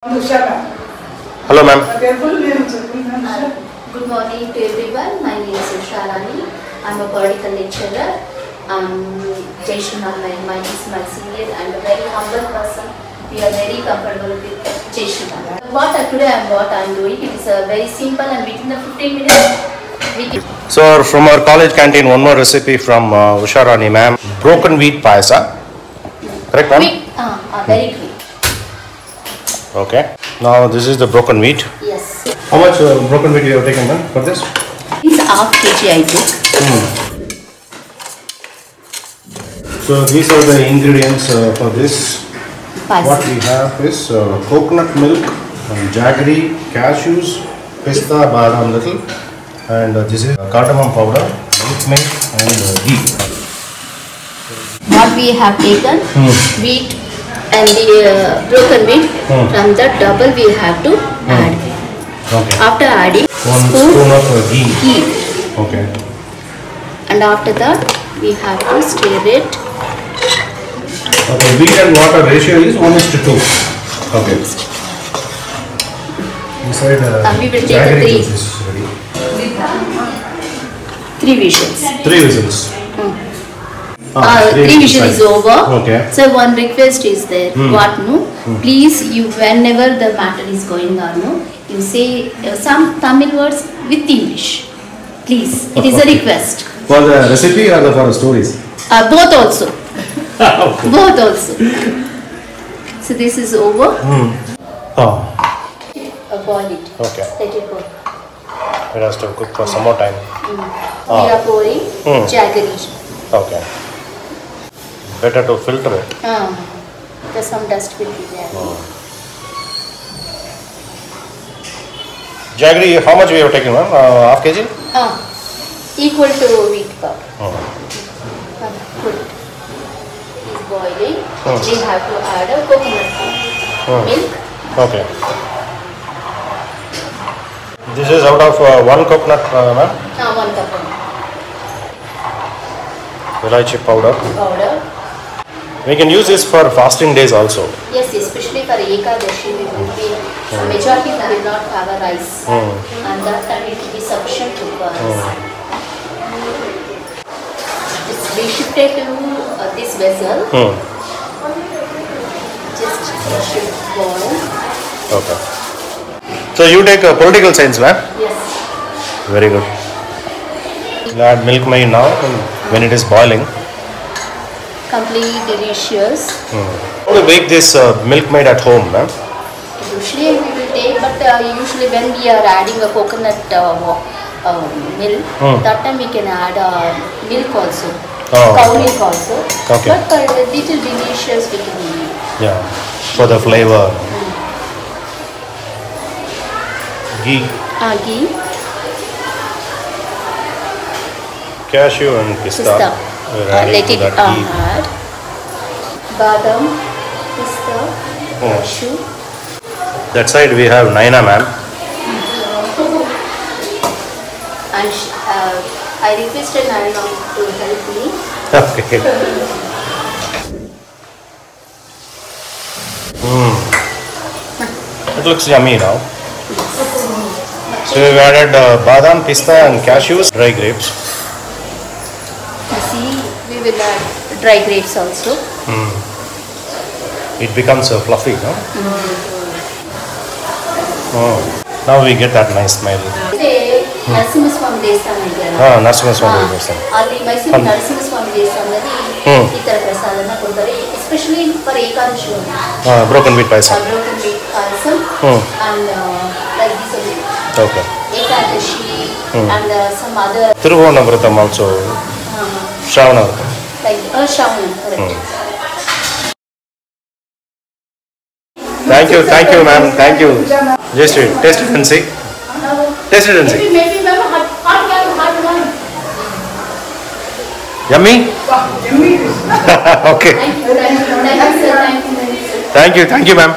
Hello, ma'am. Good morning to everyone. My name is Usha Madam. I'm a political lecturer. My is my senior and a very humble person. We are very comfortable with Jayshree. What I'm doing, it is very simple and within the 15 minutes. So, from our college canteen, one more recipe from Usha Rani, ma'am. Broken Wheat Payasam. Correct, ma'am? Very quick. Okay. Now this is the broken wheat. Yes. How much broken wheat you have taken, ma'am, for this? It's half kg I took. So these are the ingredients for this. Pazha. What we have is coconut milk, jaggery, cashews, pista, badam little, and this is cardamom powder, milk and ghee. What we have taken, wheat and the broken wheat, from that double we have to add. Okay. After adding, one spoon of ghee. Okay. And after that, we have to stir it. Okay, wheat and water ratio is 1:2. Okay. Inside we will take jaggery the juice is ready. 3 whistles. 3 whistles. 3 whistles is over. Okay. So one request is there. What no? Please, you whenever the matter is going on, no, you say some Tamil words with English. Please, it is a request. For the recipe or for the stories? Both also. Okay. Both also. So this is over. Boil it. Okay. Let it go. It has to cook for some more time. We are pouring jaggery. Okay. Better to filter it. There's some dust will be there. Jaggery, how much we have taken, ma'am? Half kg? Equal to wheat cup. Put it. It's boiling. We have to add a coconut milk. Okay. This is out of 1 coconut, ma'am? 1 cup Elaichi powder. We can use this for fasting days also. Yes, especially for Ekadashi, we will be, majority will not have a rice. And that time it will be sufficient to us. We shifted to this vessel. Just should boil. Okay. So you take political science, ma'am? Yes. Very good. We'll add milk maid now when it is boiling. Completely delicious. How do you make this milk maid at home, ma'am? Usually we will take, but usually when we are adding a coconut milk, that time we can add milk also. Cow milk also. Okay. But for a little delicious we can use. Yeah, for the flavor. Ghee. Ghee. Cashew and pista. Let it add. Badam, pista, cashew. That side we have Naina, ma'am. And I requested Naina to help me. Okay. It looks yummy now. So we've added badam, pista and cashews, dry grapes. See, we will add dry grapes also. It becomes fluffy, no? Now we get that nice smell. Narasimhaswamy ದೇವಸ್ಥಾನ Narasimhaswamy ದೇವಸ್ಥಾನ. ಅಲ್ಲಿ ಮೈಸೂರು ನರಸಿಂಹಸ್ವಾಮಿ ದೇವಸ್ಥಾನದಲ್ಲಿ ಈ ತರ ಪ್ರಸಾದನ ಕೊಡ್ತಾರೆ, especially for Ekadashi. Broken wheat payasam. Broken wheat payasam and like this. Okay. Ekadashi and some other. Thiruvonam Viratham also. Shravana Viratham. Like Shravana, correct. Thank you, ma'am. Thank you. Just taste it and see. Taste it and see. Yummy? Okay. Thank you, sir. Thank you, ma'am.